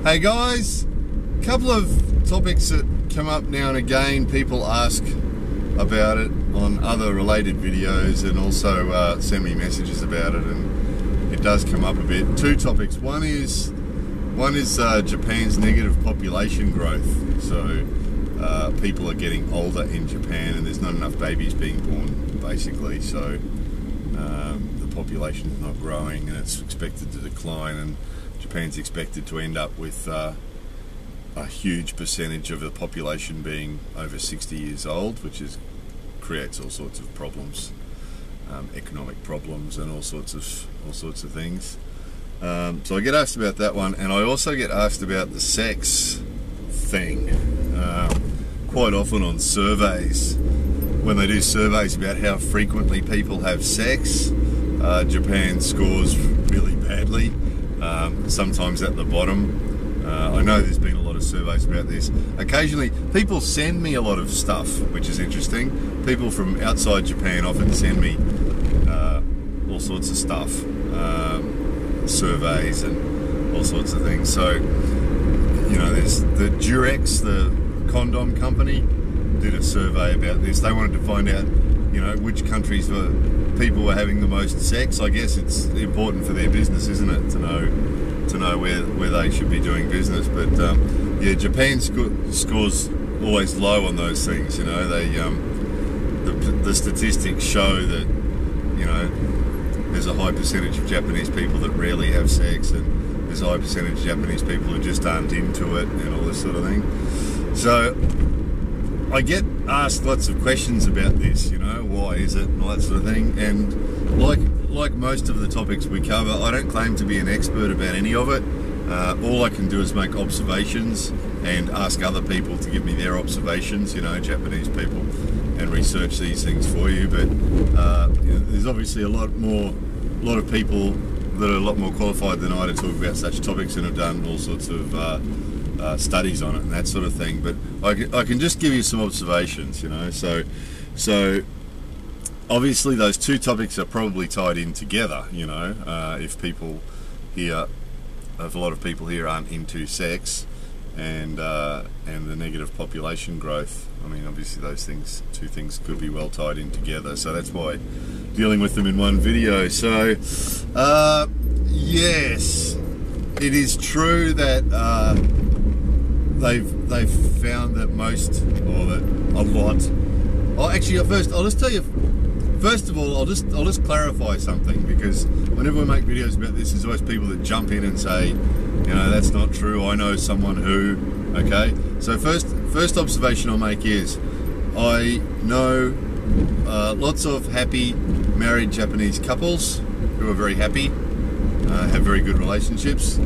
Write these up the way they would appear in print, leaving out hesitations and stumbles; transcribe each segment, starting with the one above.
Hey guys, a couple of topics that come up now and again. People ask about it on other related videos and also send me messages about it, and it does come up a bit. Two topics. One is Japan's negative population growth. So people are getting older in Japan and there's not enough babies being born, basically. So the population is not growing and it's expected to decline, and Japan's expected to end up with a huge percentage of the population being over 60 years old, which creates all sorts of problems, economic problems, and all sorts of things. So I get asked about that one, and I also get asked about the sex thing quite often on surveys. When they do surveys about how frequently people have sex, Japan scores really badly. Sometimes at the bottom. I know there's been a lot of surveys about this. Occasionally, people send me a lot of stuff, which is interesting. People from outside Japan often send me all sorts of stuff, surveys and all sorts of things. So, you know, there's the Durex, the condom company, did a survey about this. They wanted to find out, you know, which countries people were having the most sex. I guess it's important for their business, isn't it, to know where they should be doing business. But yeah, Japan scores always low on those things. You know, they the statistics show that, you know, there's a high percentage of Japanese people that rarely have sex, and there's a high percentage of Japanese people who just aren't into it and all this sort of thing. So I get asked lots of questions about this, you know, why is it and all that sort of thing. And like most of the topics we cover, I don't claim to be an expert about any of it. All I can do is make observations and ask other people to give me their observations, you know, Japanese people, and research these things for you. But you know, there's obviously a lot of people that are a lot more qualified than I to talk about such topics and have done all sorts of studies on it and that sort of thing. But I can just give you some observations, you know. So obviously those two topics are probably tied in together, you know. If a lot of people here aren't into sex and the negative population growth, I mean, obviously those two things could be well tied in together. So that's why dealing with them in one video. So yes, it is true that they've found that most, or that a lot. Oh, actually, I'll just tell you. First of all, I'll just clarify something, because whenever we make videos about this, there's always people that jump in and say, you know, that's not true. I know someone who. Okay. So first observation I'll make is, I know lots of happy married Japanese couples who are very happy, have very good relationships.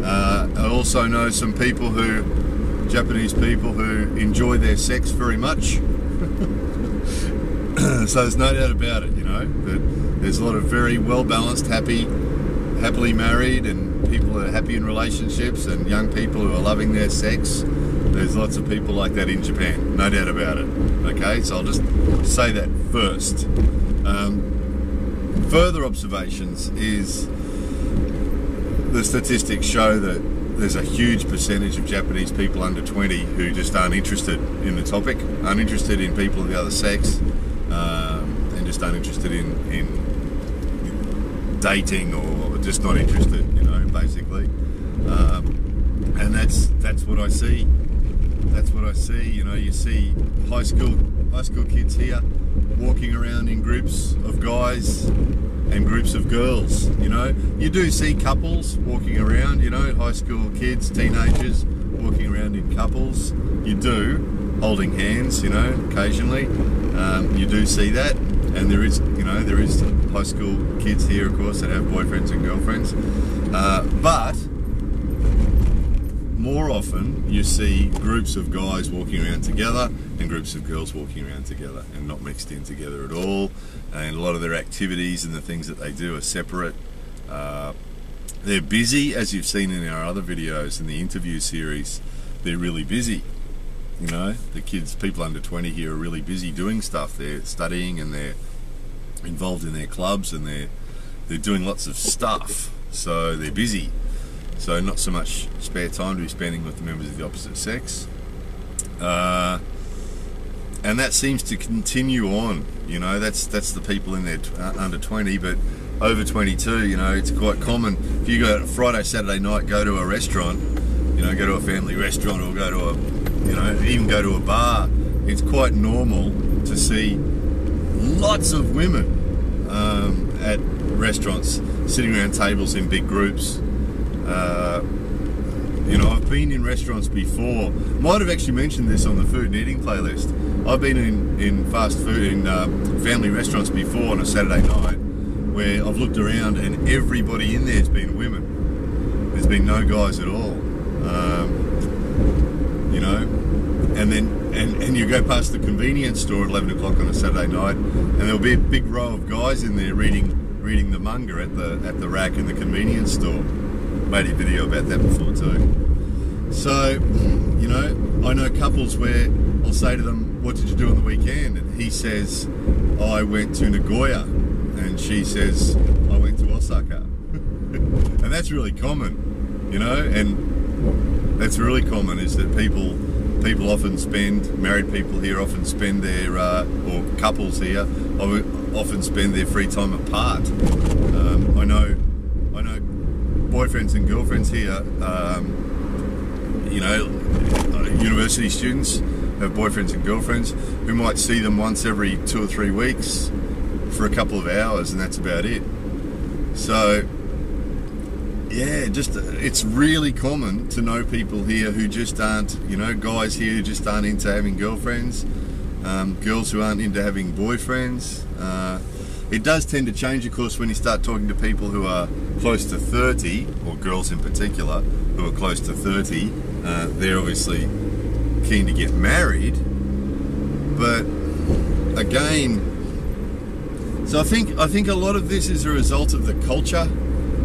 I also know some Japanese people who enjoy their sex very much. So there's no doubt about it, you know, that there's a lot of very well-balanced, happily married, and people who are happy in relationships, and young people who are loving their sex. There's lots of people like that in Japan, no doubt about it. Okay, so I'll just say that first. Further observations is the statistics show that there's a huge percentage of Japanese people under 20 who just aren't interested in the topic, aren't interested in people of the other sex, and just aren't interested in dating, or just not interested, you know, basically. And that's what I see. That's what I see. You know, you see high school kids here walking around in groups of guys and groups of girls. You know, you do see couples walking around, you know, high school kids, teenagers walking around in couples. You do, holding hands, you know, occasionally. You do see that, and there is high school kids here, of course, that have boyfriends and girlfriends. But more often you see groups of guys walking around together and groups of girls walking around together, and not mixed in together at all. And a lot of their activities and the things that they do are separate. They're busy, as you've seen in our other videos in the interview series. They're really busy. You know, the kids, people under 20 here, are really busy doing stuff. They're studying and they're involved in their clubs, and they're doing lots of stuff. So they're busy. So not so much spare time to be spending with the members of the opposite sex. And that seems to continue on, you know, that's the people in there under 20, but over 22, you know, it's quite common. If you go Friday, Saturday night, go to a restaurant, you know, go to a family restaurant or go to a, you know, even go to a bar, it's quite normal to see lots of women at restaurants sitting around tables in big groups. You know, I've been in restaurants before. Might have actually mentioned this on the food and eating playlist. I've been in fast food, in family restaurants before on a Saturday night, where I've looked around and everybody in there has been women. There's been no guys at all. You know, and then and you go past the convenience store at 11 o'clock on a Saturday night, and there'll be a big row of guys in there reading the manga at the rack in the convenience store. Made a video about that before too. So, you know, I know couples where I'll say to them, "What did you do on the weekend?" And he says, "I went to Nagoya," and she says, "I went to Osaka." And that's really common, you know, and that's really common is that people often spend, married people here often spend their, or couples here often spend their free time apart. I know boyfriends and girlfriends here, you know, university students have boyfriends and girlfriends who might see them once every 2 or 3 weeks for a couple of hours, and that's about it. So yeah, just it's really common to know people here who just aren't, you know, guys here who just aren't into having girlfriends, girls who aren't into having boyfriends. It does tend to change, of course, when you start talking to people who are close to 30, or girls in particular, who are close to 30. They're obviously keen to get married, but again, so I think a lot of this is a result of the culture,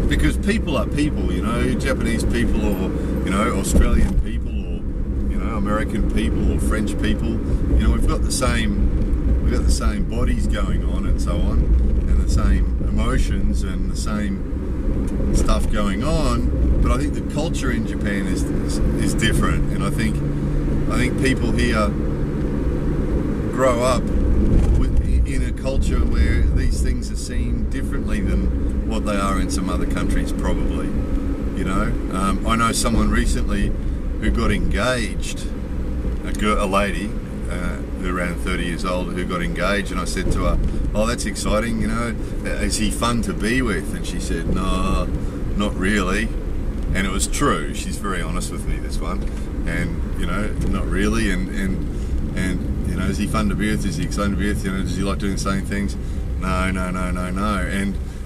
because people are people, you know, Japanese people, or, you know, Australian people, or, you know, American people, or French people. You know, we've got the same bodies going on and so on, and the same emotions and the same stuff going on. But I think the culture in Japan is different, and I think people here grow up in a culture where these things are seen differently than what they are in some other countries, probably. You know, I know someone recently who got engaged, a lady, around 30 years old, who got engaged, and I said to her, "Oh, that's exciting, you know, is he fun to be with?" And she said, "No, not really." And it was true. She's very honest with me, this one. And, you know, not really. And you know, is he fun to be with? Is he exciting to be with? You know, does he like doing the same things? No.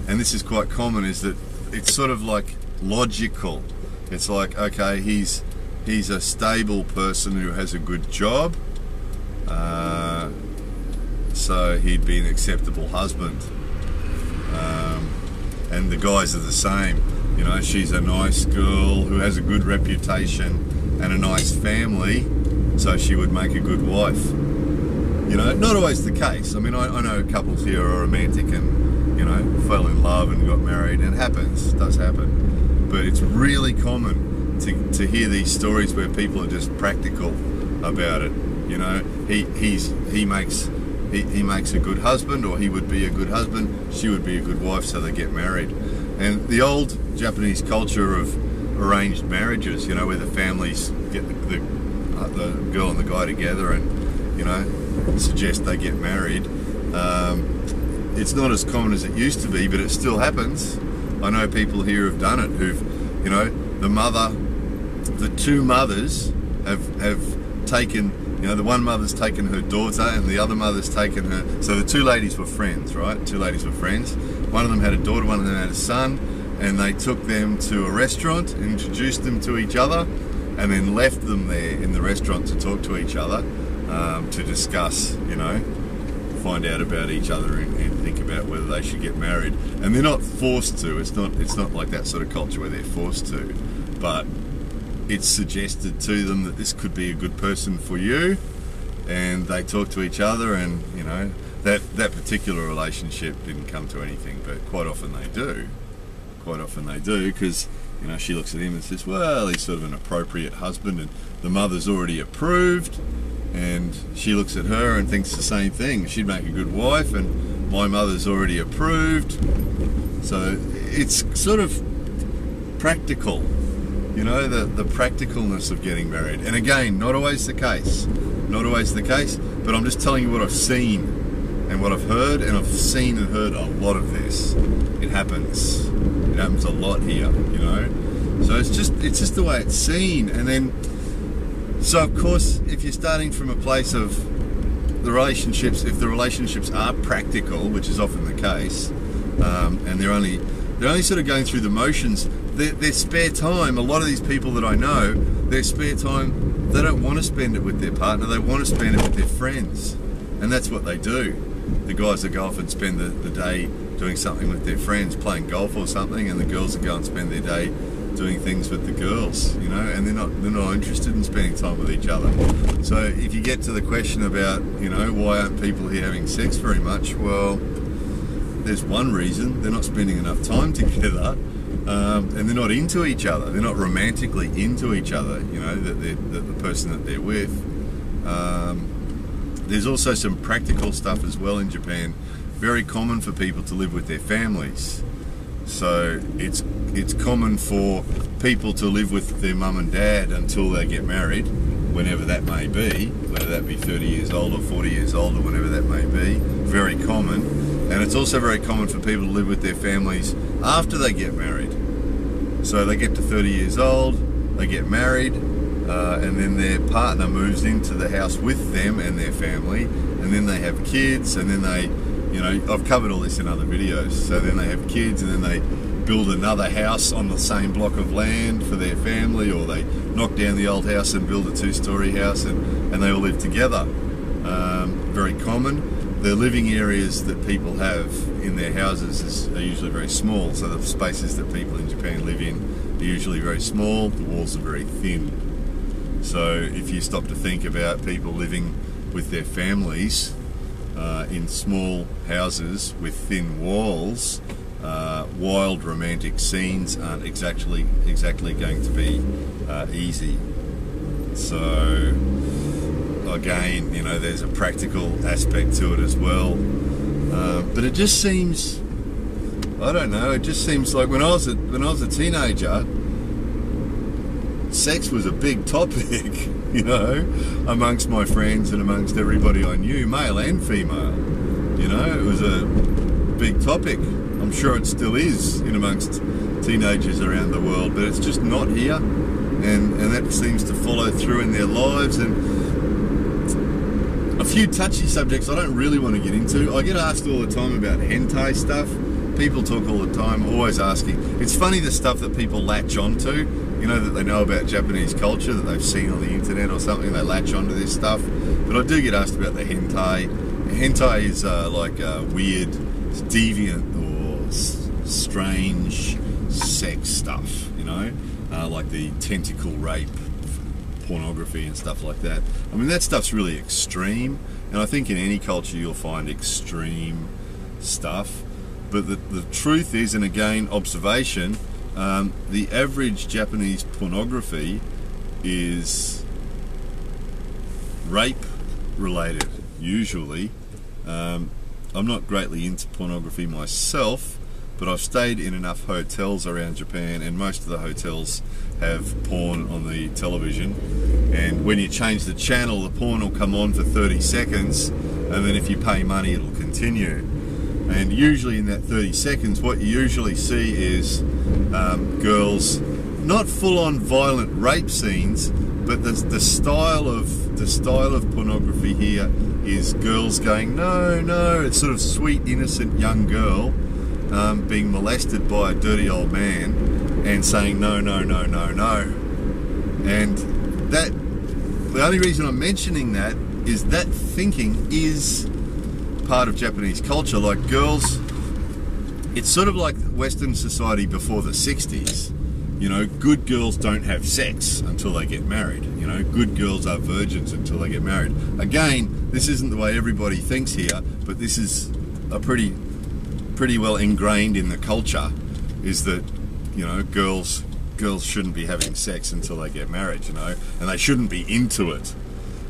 And this is quite common, is that it's sort of like logical. It's like, okay, he's a stable person who has a good job, so he'd be an acceptable husband. And the guys are the same. You know, she's a nice girl who has a good reputation and a nice family, so she would make a good wife. You know, not always the case. I mean, I know couples here are romantic and, you know, fell in love and got married, and it happens, does happen. But it's really common to hear these stories where people are just practical about it. You know, he makes a good husband, or he would be a good husband, she would be a good wife, so they get married. And the old Japanese culture of arranged marriages, you know, where the families get the girl and the guy together and, you know, suggest they get married. It's not as common as it used to be, but it still happens. I know people here who've done it, who've, you know, the two mothers have taken, you know, the one mother's taken her daughter and the other mother's taken her. So the two ladies were friends, right? Two ladies were friends. One of them had a daughter, one of them had a son, and they took them to a restaurant, introduced them to each other, and then left them there in the restaurant to talk to each other, to discuss, you know, find out about each other and think about whether they should get married. And they're not forced to. It's not like that sort of culture where they're forced to, but it's suggested to them that this could be a good person for you, and they talk to each other, and, you know, that particular relationship didn't come to anything, but quite often they do. Quite often they do, because You know, she looks at him and says, well, he's sort of an appropriate husband, and the mother's already approved, and she looks at her and thinks the same thing. She'd make a good wife, and my mother's already approved. So it's sort of practical, you know, the practicalness of getting married. And again, not always the case, but I'm just telling you what I've seen and what I've heard, and I've seen and heard a lot of this. It happens a lot here, you know. So it's just the way it's seen. And then, so of course, if you're starting from a place of the relationships, if the relationships are practical, which is often the case, and they're only sort of going through the motions, their spare time, a lot of these people that I know, their spare time, they don't want to spend it with their partner, they want to spend it with their friends. And that's what they do. The guys that go off and spend the day doing something with their friends, playing golf or something, and the girls that go and spend their day doing things with the girls, you know, and they're not interested in spending time with each other. So if you get to the question about, you know, why aren't people here having sex very much, well, there's one reason: they're not spending enough time together, and they're not into each other. They're not romantically into each other, you know, that the person that they're with. There's also some practical stuff as well in Japan. Very common for people to live with their families. So it's common for people to live with their mum and dad until they get married, whenever that may be, whether that be 30 years old or 40 years old or whenever that may be. Very common. And it's also very common for people to live with their families after they get married. So they get to 30 years old, they get married, and then their partner moves into the house with them and their family, and then they have kids, and then they, you know, I've covered all this in other videos. So then they have kids, and then they build another house on the same block of land for their family, or they knock down the old house and build a two-story house, and they all live together. Very common. The living areas that people have in their houses are usually very small, so the spaces that people in Japan live in are usually very small, the walls are very thin. So if you stop to think about people living with their families in small houses with thin walls, wild romantic scenes aren't exactly going to be easy. So again, you know, there's a practical aspect to it as well, but it just seems, I don't know, it just seems like when I was a teenager, sex was a big topic, you know, amongst my friends and amongst everybody I knew, male and female. You know, it was a big topic. I'm sure it still is in amongst teenagers around the world, but it's just not here, and that seems to follow through in their lives. And a few touchy subjects I don't really want to get into. I get asked all the time about hentai stuff. People talk all the time, always asking. It's funny the stuff that people latch onto, you know, that they know about Japanese culture, that they've seen on the internet or something, they latch onto this stuff. But I do get asked about the hentai. Hentai is like weird, deviant or strange sex stuff, you know, like the tentacle rape, pornography and stuff like that. I mean, that stuff's really extreme, and I think in any culture you'll find extreme stuff. But the truth is, and again, observation, the average Japanese pornography is rape related, usually. I'm not greatly into pornography myself, but I've stayed in enough hotels around Japan, and most of the hotels have porn on the television. And when you change the channel, the porn will come on for 30 seconds, and then if you pay money, it'll continue. And usually in that 30 seconds, what you usually see is girls, not full-on violent rape scenes, but the style of pornography here is girls going, no, no. It's sort of sweet, innocent young girl being molested by a dirty old man and saying no, no, no, no, no. And that, the only reason I'm mentioning that is that thinking is part of Japanese culture. Like girls, it's sort of like Western society before the 60s. You know, good girls don't have sex until they get married. You know, good girls are virgins until they get married. Again, this isn't the way everybody thinks here, but this is a pretty well ingrained in the culture, is that, you know, girls girls shouldn't be having sex until they get married, you know, and they shouldn't be into it.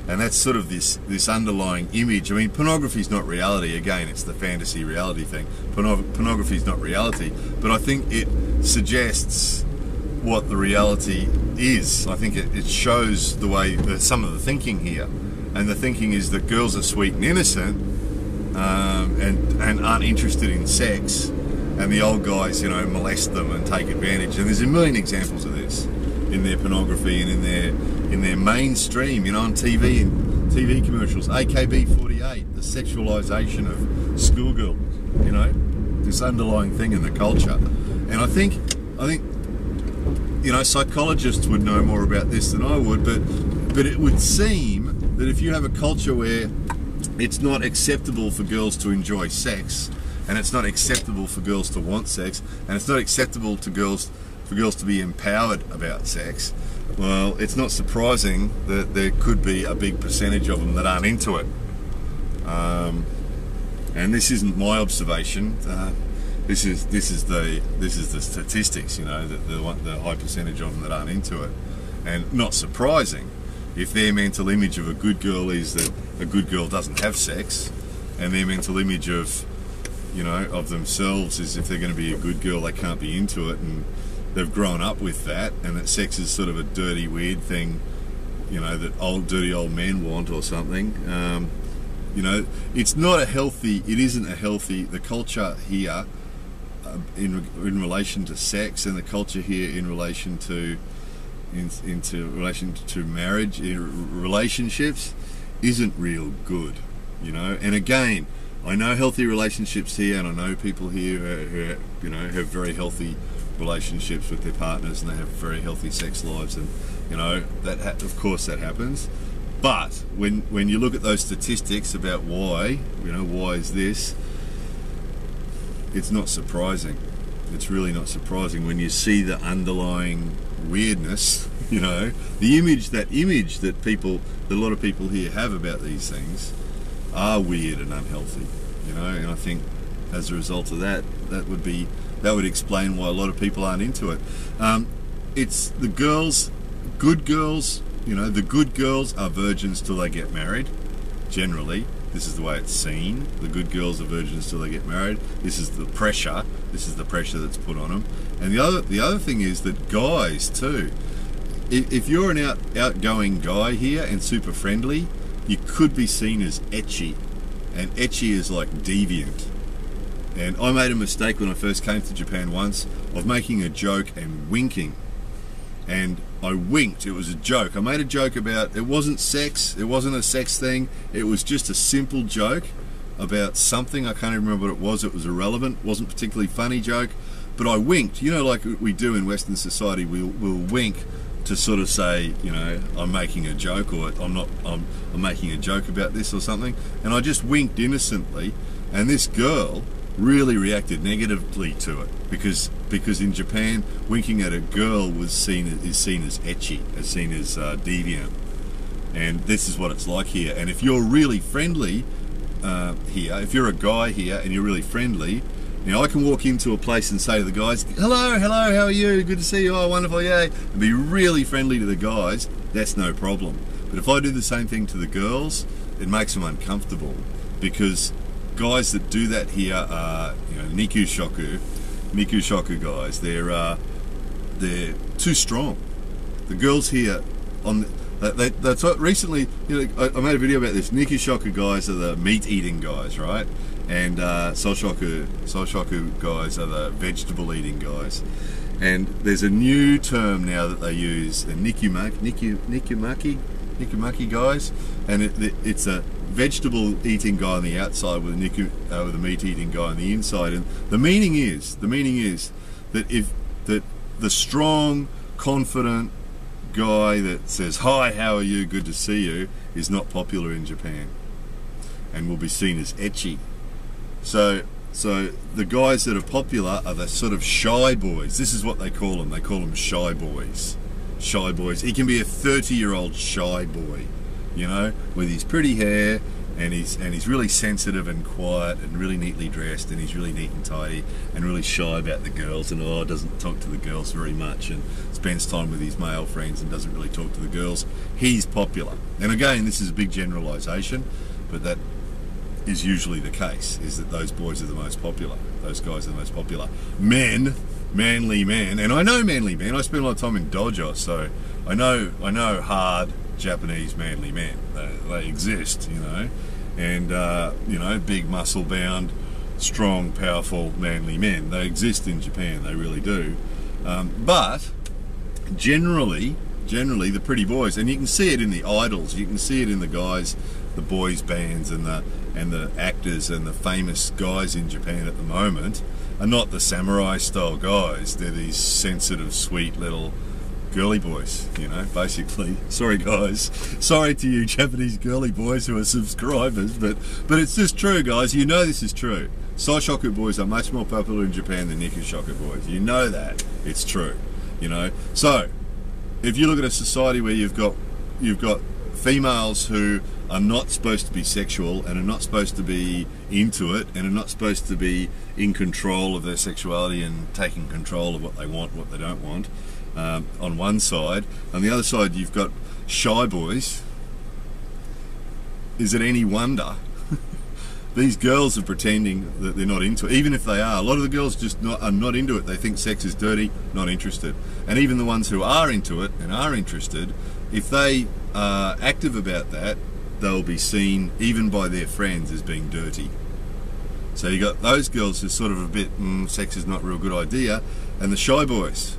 And that's sort of this underlying image. I mean, pornography is not reality. Again, it's the fantasy reality thing. Pornography is not reality, but I think it suggests what the reality is. I think it shows the way some of the thinking here, and the thinking is that girls are sweet and innocent, and aren't interested in sex, and the old guys, you know, molest them and take advantage. And there's a million examples of this in their pornography and in their mainstream, you know, on TV and TV commercials. AKB48, the sexualization of schoolgirl, you know, this underlying thing in the culture. And I think, you know, psychologists would know more about this than I would, but it would seem that if you have a culture where it's not acceptable for girls to enjoy sex, and it's not acceptable for girls to want sex, and it's not acceptable to for girls to be empowered about sex, well, it's not surprising that there could be a big percentage of them that aren't into it. And this isn't my observation. This is the statistics. You know, the high percentage of them that aren't into it, and not surprising if their mental image of a good girl is that a good girl doesn't have sex, and their mental image of, you know, of themselves is if they're going to be a good girl, they can't be into it, and they've grown up with that, and that sex is sort of a dirty, weird thing, you know, that dirty old men want or something. You know, it's not a healthy. It isn't a healthy. The culture here, in relation to sex, and the culture here in relation to relation to marriage, relationships, isn't real good. You know, and again, I know healthy relationships here, and I know people here who you know, have very healthy relationships with their partners, and they have very healthy sex lives, and you know that of course that happens. But when you look at those statistics about why, you know, why is this, it's not surprising. It's really not surprising when you see the underlying weirdness, you know, the image that a lot of people here have about these things are weird and unhealthy, you know. And I think as a result of that would explain why a lot of people aren't into it. It's the girls, good girls, you know, the good girls are virgins till they get married. Generally, this is the way it's seen. The good girls are virgins till they get married. This is the pressure. This is the pressure that's put on them. And the other thing is that guys too. If you're an outgoing guy here and super friendly, you could be seen as ecchi, and ecchi is like deviant. And I made a mistake when I first came to Japan once of making a joke and winking. And I winked. It was a joke. I made a joke about, it wasn't sex. It wasn't a sex thing. It was just a simple joke about something. I can't even remember what it was. It was irrelevant. It wasn't a particularly funny joke. But I winked. You know, like we do in Western society, we'll wink to sort of say, you know, I'm making a joke, or I'm making a joke about this or something. And I just winked innocently. And this girl really reacted negatively to it, because in Japan, winking at a girl is seen as ecchi, as seen as deviant, and this is what it's like here. And if you're really friendly here, if you're a guy here and you're really friendly, you know, I can walk into a place and say to the guys, hello, how are you? Good to see you. Oh, wonderful, yeah, and be really friendly to the guys. That's no problem. But if I do the same thing to the girls, it makes them uncomfortable, because guys that do that here are, you know, nikushoku guys. They're too strong. The girls here recently, you know, I made a video about this. Nikushoku guys are the meat-eating guys, right? And soushoku guys are the vegetable-eating guys. And there's a new term now that they use, nikumaki guys, and it's a vegetable eating guy on the outside with a meat eating guy on the inside. And the meaning is that the strong, confident guy that says, hi, how are you, good to see you, is not popular in Japan and will be seen as ecchi. So the guys that are popular are the sort of shy boys. This is what they call them. They call them shy boys. Shy boys. He can be a 30-year-old shy boy, you know, with his pretty hair and he's really sensitive and quiet and really neatly dressed, and he's really neat and tidy and really shy about the girls, and doesn't talk to the girls very much and spends time with his male friends and doesn't really talk to the girls. He's popular. And again, this is a big generalization, but that is usually the case, is that those boys are the most popular. Those guys are the most popular. Men, manly men, and I know manly men. I spend a lot of time in dojo, so I know hard Japanese manly men. They exist, you know, and you know, big muscle bound, strong, powerful, manly men. They exist in Japan. They really do. But generally the pretty boys, and you can see it in the idols. You can see it in the guys, the boys bands, and the actors and the famous guys in Japan at the moment are not the samurai style guys. They're these sensitive, sweet little girly boys, you know, basically. Sorry guys, sorry to you Japanese girly boys who are subscribers, but it's just true, guys. You know this is true. Saishoku boys are much more popular in Japan than Nikkenshoku boys. You know that. It's true, you know. So if you look at a society where you've got females who are not supposed to be sexual and are not supposed to be into it and are not supposed to be in control of their sexuality and taking control of what they want, what they don't want, on one side. On the other side, you've got shy boys. Is it any wonder these girls are pretending that they're not into it, even if they are? A lot of the girls just are not into it. They think sex is dirty, not interested. And even the ones who are into it and are interested, if they are active about that, they'll be seen even by their friends as being dirty. So you got those girls who are sort of a bit, sex is not a real good idea, and the shy boys.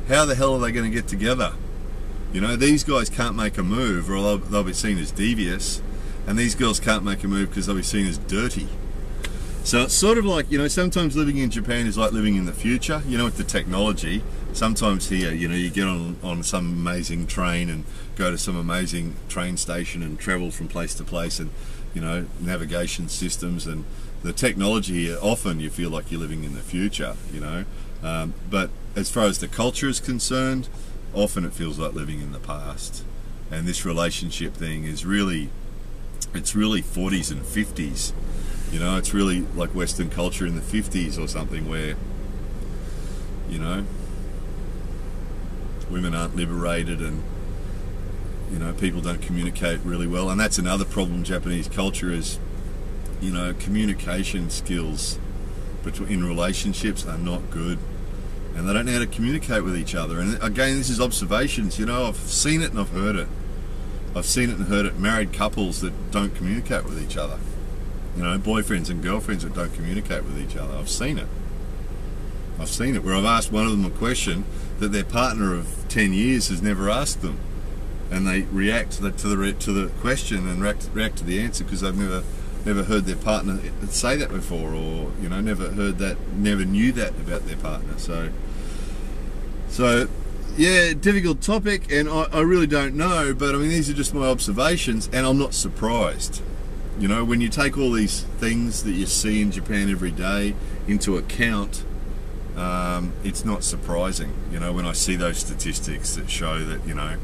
How the hell are they going to get together? You know, these guys can't make a move, or they'll be seen as devious, and these girls can't make a move because they'll be seen as dirty. So it's sort of like, you know, sometimes living in Japan is like living in the future, you know, with the technology. Sometimes here, you know, you get on some amazing train and go to some amazing train station and travel from place to place, and, you know, navigation systems and the technology here, often you feel like you're living in the future, you know. But as far as the culture is concerned, often it feels like living in the past. And this relationship thing is really, it's really 40s and 50s. You know, it's really like Western culture in the 50s or something, where, you know, women aren't liberated and, you know, people don't communicate really well. And that's another problem. Japanese culture is, you know, communication skills in relationships are not good, and they don't know how to communicate with each other. And again, this is observations, you know, I've seen it and I've heard it. I've seen it and heard it. Married couples that don't communicate with each other. You know, boyfriends and girlfriends that don't communicate with each other. I've seen it. I've seen it, where I've asked one of them a question that their partner of 10 years has never asked them, and they react to the question and react to the answer because they've never heard their partner say that before, or, you know, never knew that about their partner. So yeah, difficult topic, and I really don't know, but I mean, these are just my observations, and I'm not surprised. You know, when you take all these things that you see in Japan every day into account, it's not surprising, you know, when I see those statistics that show that, you know,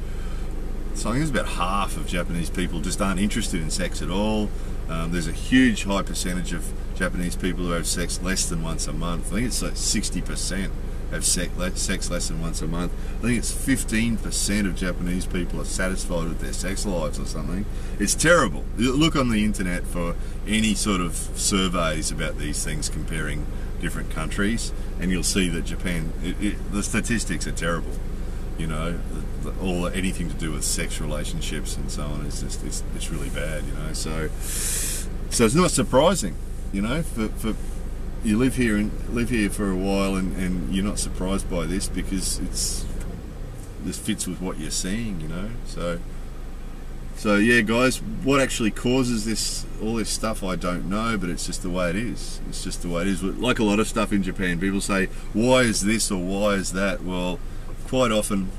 so I think it's about half of Japanese people just aren't interested in sex at all. There's a huge high percentage of Japanese people who have sex less than once a month. I think it's like 60% have sex less than once a month. I think it's 15% of Japanese people are satisfied with their sex lives or something. It's terrible. Look on the internet for any sort of surveys about these things comparing different countries, and you'll see that Japan, the statistics are terrible. You know, anything to do with sex relationships and so on is just, it's really bad, you know. So it's not surprising, you know, for you live here for a while and you're not surprised by this, because this fits with what you're seeing, you know. So yeah, guys, what actually causes all this stuff, I don't know, but it's just the way it is. It's just the way it is. Like a lot of stuff in Japan, people say, why is this or why is that? Well, quite often,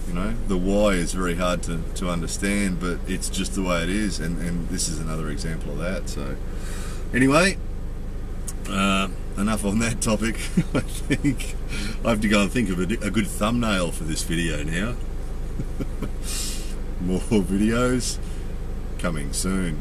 you know, the why is very hard to understand, but it's just the way it is, and this is another example of that. So anyway, enough on that topic. I think I have to go and think of a good thumbnail for this video now. More videos. coming soon.